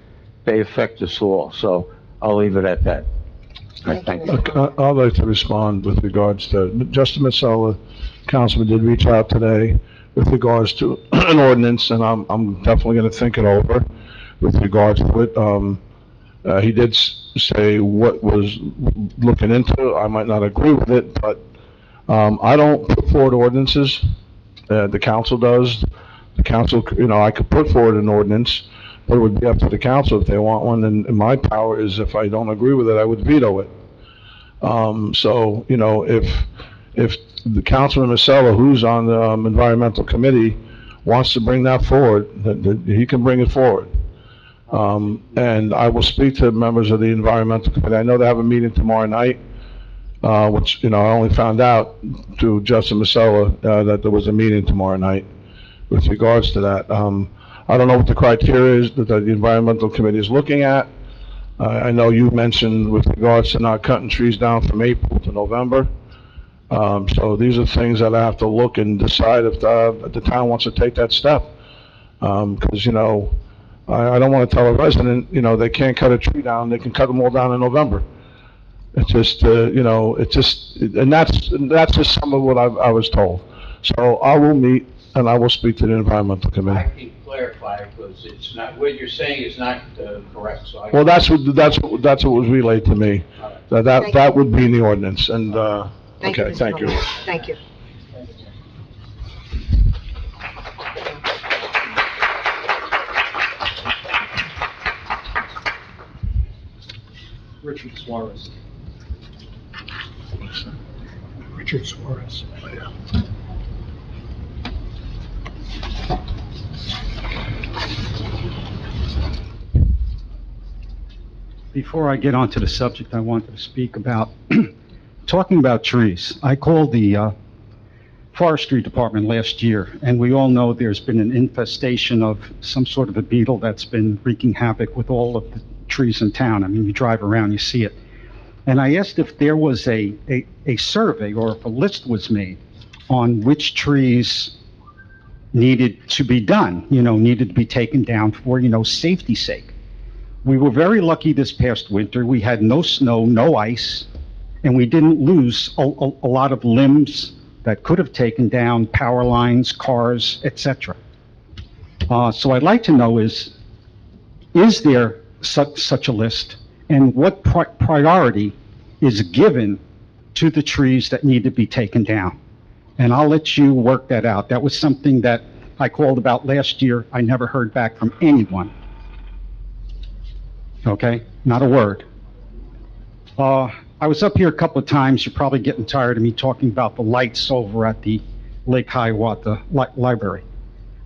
us all. So I'll leave it at that. Thank you. I'd like to respond with regards to, Justin Massella, Councilman, did reach out today with regards to an ordinance, and I'm definitely gonna think it over with regards to it. He did say what was looking into. I might not agree with it, but, I don't put forward ordinances. The council does. The council, I could put forward an ordinance, but it would be up to the council if they want one, and my power is if I don't agree with it, I would veto it. So, if the Councilman Massella, who's on the environmental committee, wants to bring that forward, he can bring it forward. And I will speak to members of the environmental committee. I know they have a meeting tomorrow night, which, I only found out through Justin Massella, that there was a meeting tomorrow night with regards to that. I don't know what the criteria is that the environmental committee is looking at. I know you mentioned with regards to not cutting trees down from April to November. So these are things that I have to look and decide if the town wants to take that step. Because, I don't want to tell a resident, they can't cut a tree down, they can cut them all down in November. It's just, and that's just some of what I was told. So I will meet and I will speak to the environmental committee. I can clarify, because it's not, what you're saying is not correct, so I... Well, that's what was relayed to me. That would be in the ordinance, and, okay, thank you. Thank you. Richard Suarez. Richard Suarez. Before I get onto the subject, I wanted to speak about, talking about trees. I called the forestry department last year, and we all know there's been an infestation of some sort of a beetle that's been wreaking havoc with all of the trees in town. I mean, you drive around, you see it. And I asked if there was a survey or if a list was made on which trees needed to be done, needed to be taken down for, safety's sake. We were very lucky this past winter. We had no snow, no ice, and we didn't lose a lot of limbs that could have taken down power lines, cars, etc. So I'd like to know is there such a list, and what priority is given to the trees that need to be taken down? And I'll let you work that out. That was something that I called about last year. I never heard back from anyone. Okay, not a word. I was up here a couple of times. You're probably getting tired of me talking about the lights over at the Lake Hiawatha Library.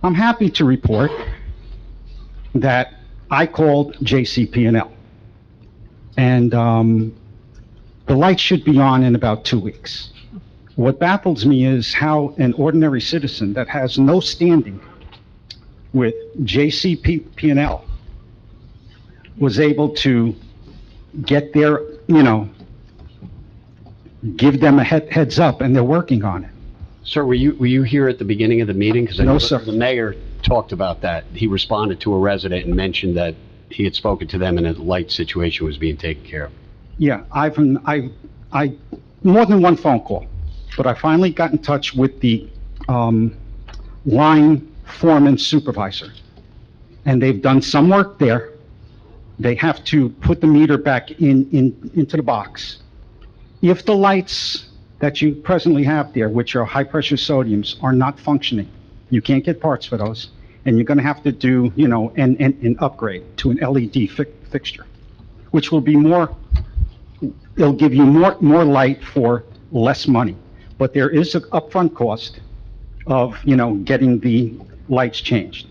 I'm happy to report that I called JCP&L, and the lights should be on in about 2 weeks. What baffles me is how an ordinary citizen that has no standing with JCP&L was able to get their, give them a heads up, and they're working on it. Sir, were you here at the beginning of the meeting? Because I No, know sir. the mayor talked about that. He responded to a resident and mentioned that he had spoken to them and a light situation was being taken care of. Yeah, I more than one phone call, but I finally got in touch with the line foreman supervisor, and they've done some work there. They have to put the meter back into the box. If the lights that you presently have there, which are high-pressure sodiums, are not functioning, you can't get parts for those, and you're gonna have to do, an upgrade to an LED fixture, which will be it'll give you more light for less money. But there is an upfront cost of, getting the lights changed.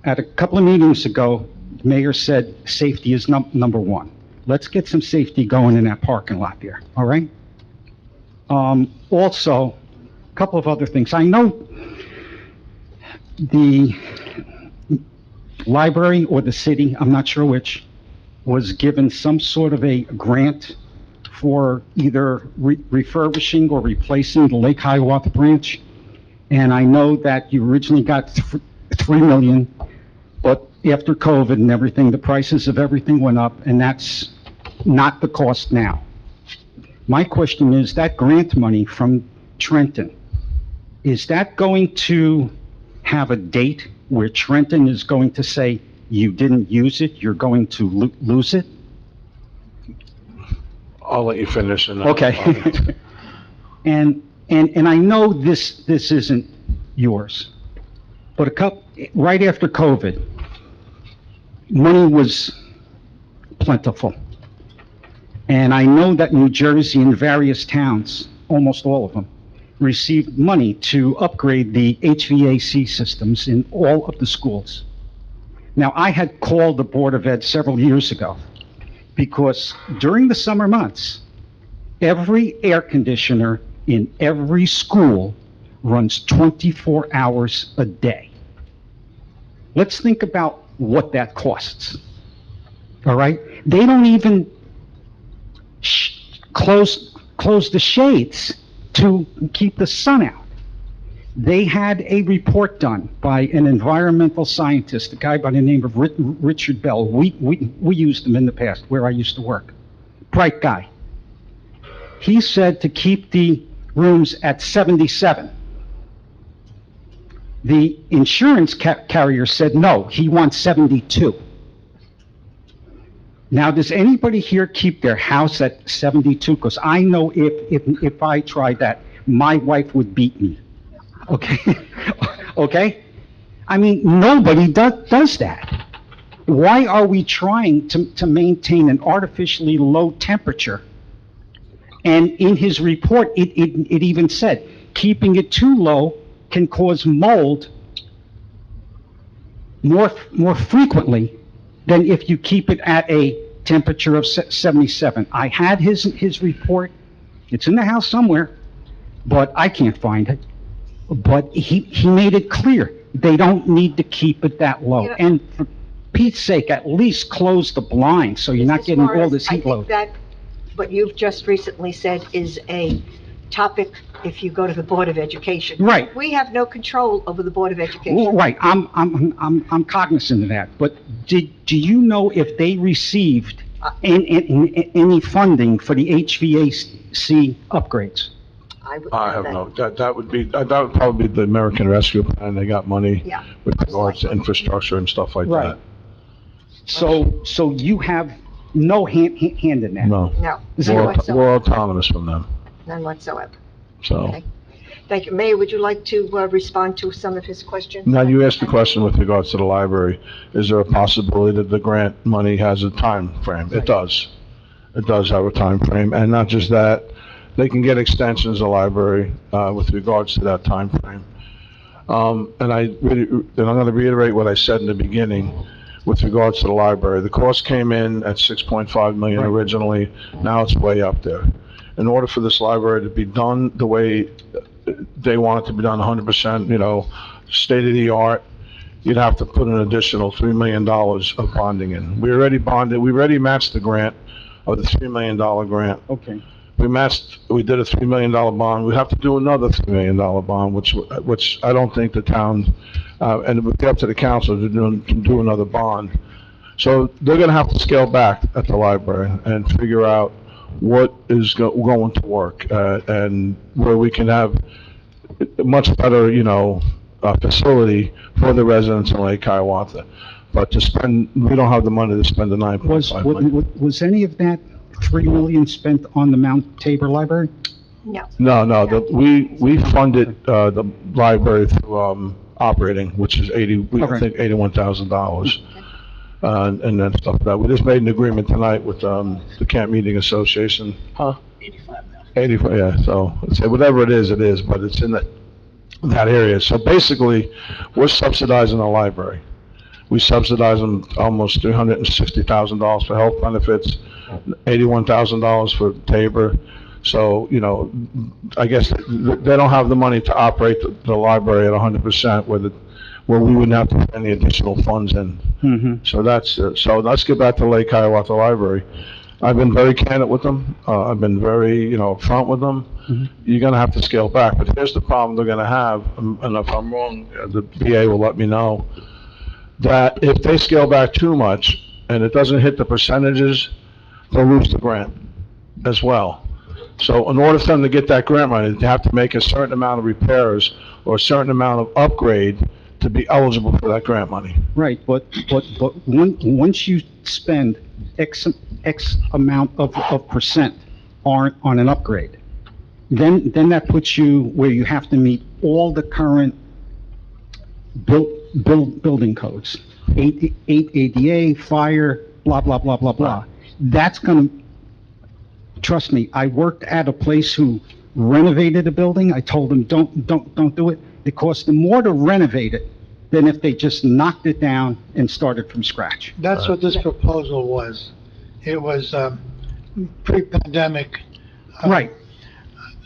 At a couple of meetings ago, the mayor said safety is number one. Let's get some safety going in that parking lot there, all right? Also, a couple of other things. I know library or the city, I'm not sure which, was given some sort of a grant for either refurbishing or replacing the Lake Hiawatha branch. And I know that you originally got 3 million, but after COVID and everything, the prices of everything went up, and that's not the cost now. My question is, that grant money from Trenton, is that going to have a date where Trenton is going to say, you didn't use it, you're going to lose it? I'll let you finish and then. Okay. And I know this isn't yours, but right after COVID, money was plentiful. And I know that New Jersey and various towns, almost all of them, received money to upgrade the HVAC systems in all of the schools. Now, I had called the Board of Ed several years ago because during the summer months, every air conditioner in every school runs 24 hours a day. Let's think about what that costs, all right? They don't even close the shades to keep the sun out. They had a report done by an environmental scientist, a guy by the name of Richard Bell. We used him in the past where I used to work. Bright guy. He said to keep the rooms at 77. The insurance carrier said no, he wants 72. Now, does anybody here keep their house at 72? Because I know if I tried that, my wife would beat me. Okay? Okay? I mean, nobody does that. Why are we trying to maintain an artificially low temperature? And in his report, it even said, keeping it too low can cause mold more frequently than if you keep it at a temperature of 77. I had his report. It's in the house somewhere, but I can't find it. But he made it clear, they don't need to keep it that low. Yeah. And for Pete's sake, at least close the blinds so you're not Mrs. getting all Morris, this heat load. I think that what you've just recently said is a topic if you go to the Board of Education. Right. We have no control over the Board of Education. Well, right, I'm cognizant of that, but do you know if they received any funding for the HVAC upgrades? I have no, that would probably be the American Rescue Plan. They got money Yeah. with regards to infrastructure and stuff like Right. that. So you have no hand in that? No. No, Is none it- We're whatsoever. autonomous from them, None whatsoever. so. Okay. Thank you. Mayor, would you like to respond to some of his questions? Now, you asked the question with regards to the library. Is there a possibility that the grant money has a time frame? It does. It does have a time frame, and not just that, they can get extensions of the library with regards to that time frame. And I'm going to reiterate what I said in the beginning with regards to the library. The cost came in at 6.5 million originally. Now it's way up there. In order for this library to be done the way they want it to be done, 100%, state of the art, you'd have to put an additional $3 million of bonding in. We already bonded, we already matched the grant of the $3 million grant. Okay. We did a $3 million bond. We have to do another $3 million bond, which I don't think the town, and it would be up to the council to do another bond. So they're gonna have to scale back at the library and figure out what is going to work, and where we can have a much better, facility for the residents in Lake Hiawatha. But we don't have the money to spend the $9.5 million. Was any of that 3 million spent on the Mount Tabor Library? No. No, we funded the library through operating, which is I think $81,000. And then stuff like that. We just made an agreement tonight with the Camp Meeting Association. 85, yeah, so whatever it is, but it's in that area. So basically, we're subsidizing the library. We subsidize them almost $360,000 for health benefits, $81,000 for Tabor. So, I guess they don't have the money to operate the library at 100% where we wouldn't have to put any additional funds in. So so let's get back to Lake Hiawatha Library. I've been very candid with them. I've been very, upfront with them. You're gonna have to scale back, but here's the problem they're gonna have, and if I'm wrong, the BA will let me know, that if they scale back too much and it doesn't hit the percentages, they'll lose the grant as well. So in order for them to get that grant money, they have to make a certain amount of repairs or a certain amount of upgrade to be eligible for that grant money. Right, but once you spend X amount of percent on an upgrade, then that puts you where you have to meet all the current building codes. 8 ADA, fire, blah, blah, blah, blah, blah. That's gonna, trust me, I worked at a place who renovated a building. I told them, don't do it. It costs them more to renovate it than if they just knocked it down and started from scratch. That's what this proposal was. It was, pre-pandemic. Right.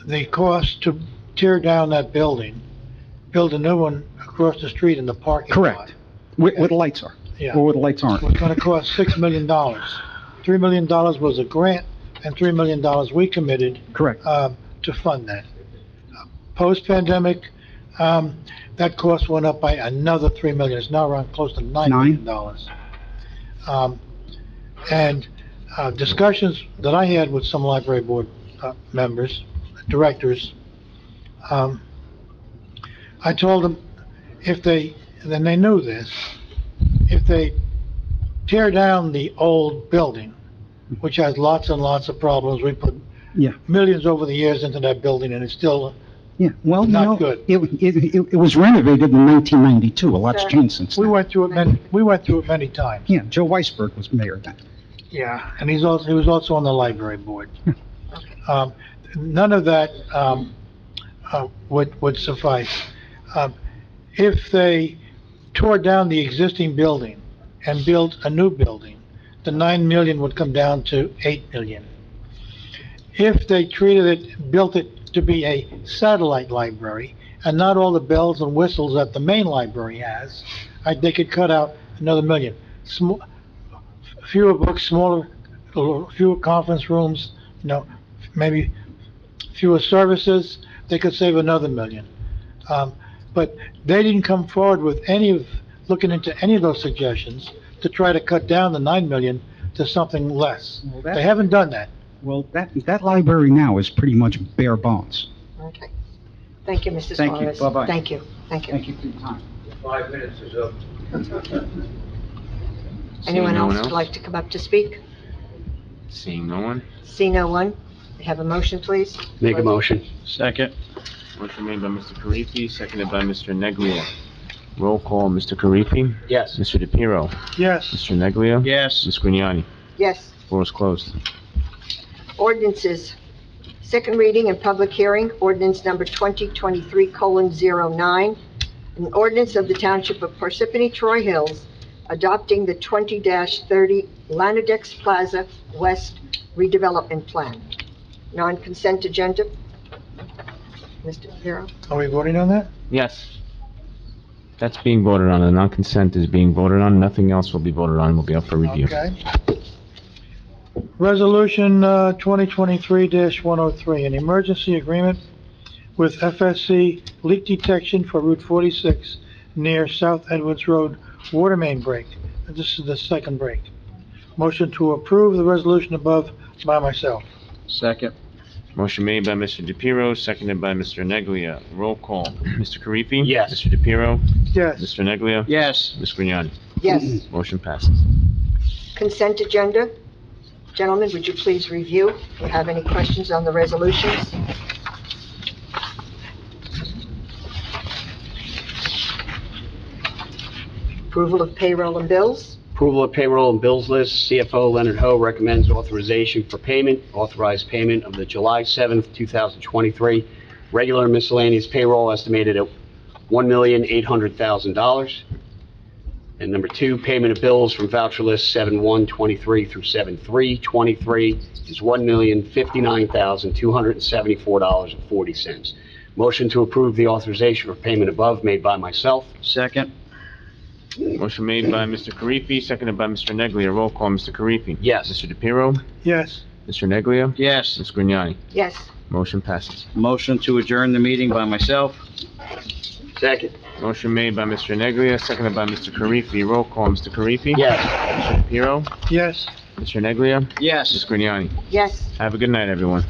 The cost to tear down that building, build a new one across the street in the parking lot. Correct. Where the lights are. Yeah. Or where the lights aren't. Was gonna cost $6 million. $3 million was a grant, and $3 million we committed. Correct. To fund that. Post-pandemic, that cost went up by another $3 million. It's now around close to $9 million. And discussions that I had with some library board members, directors, I told them if they, and they knew this, if they tear down the old building, which has lots and lots of problems, we put millions over the years into that building and it's still well, not good. It was renovated in 1992. A lot's changed since then. We went through it many times. Yeah, Joe Weisberg was mayor then. Yeah, and he was also on the library board. None of that, would suffice. If they tore down the existing building and built a new building, the 9 million would come down to 8 million. If they built it to be a satellite library and not all the bells and whistles that the main library has, they could cut out another million. Fewer books, fewer conference rooms, maybe fewer services, they could save another million. But they didn't come forward with looking into any of those suggestions to try to cut down the 9 million to something less. They haven't done that. Well, that library now is pretty much bare bones. Okay. Thank you, Mr. Thank you. Suarez. Bye-bye. Thank you. Thank you. Thank you for your time. 5 minutes is up. Anyone no one else would else? like to come up to speak? Seeing no one? See no one? Have a motion, please? Make a motion. Second. Motion made by Mr. Karifi, seconded by Mr. Neglia. Roll call, Mr. Karifi? Yes. Mr. DePiero? Yes. Mr. Neglia? Yes. Ms. Grignani? Yes. Floor is closed. Ordinances. Second reading and public hearing, ordinance number 2023:09, an ordinance of the Township of Parsippany-Troy Hills adopting the 20-30 Lanadex Plaza West redevelopment plan. Non-consent agenda. Mr. Piero? Are we voting on that? Yes. That's being voted on. The non-consent is being voted on. Nothing else will be voted on. Will be up for review. Okay. Resolution 2023-103, an emergency agreement with FSC leak detection for Route 46 near South Edwards Road water main break. This is the second break. Motion to approve the resolution above by myself. Second. Motion made by Mr. DePiero, seconded by Mr. Neglia. Roll call. Mr. Karifi? Yes. Mr. DePiero? Yes. Mr. Neglia? Yes. Ms. Grignani? Yes. Motion passes. Consent agenda. Gentlemen, would you please review? If you have any questions on the resolutions? Approval of payroll and bills. Approval of payroll and bills list. CFO Leonard Ho recommends authorization for payment, authorized payment of the July 7th, 2023 regular miscellaneous payroll estimated at $1,800,000. And number two, payment of bills from voucher list 7/1/23 through 7/3/23 is $1,059,274.40. Motion to approve the authorization for payment above made by myself. Second. Motion made by Mr. Karifi, seconded by Mr. Neglia. Roll call, Mr. Karifi. Yes. Mr. DePiero. Yes. Mr. Neglia. Yes. Ms. Grignani. Yes. Motion passes. Motion to adjourn the meeting by myself. Second. Motion made by Mr. Neglia, seconded by Mr. Karifi. Roll call, Mr. Karifi. Yes. Mr. DePiero. Yes. Mr. Neglia. Yes. Ms. Grignani. Yes. Have a good night, everyone.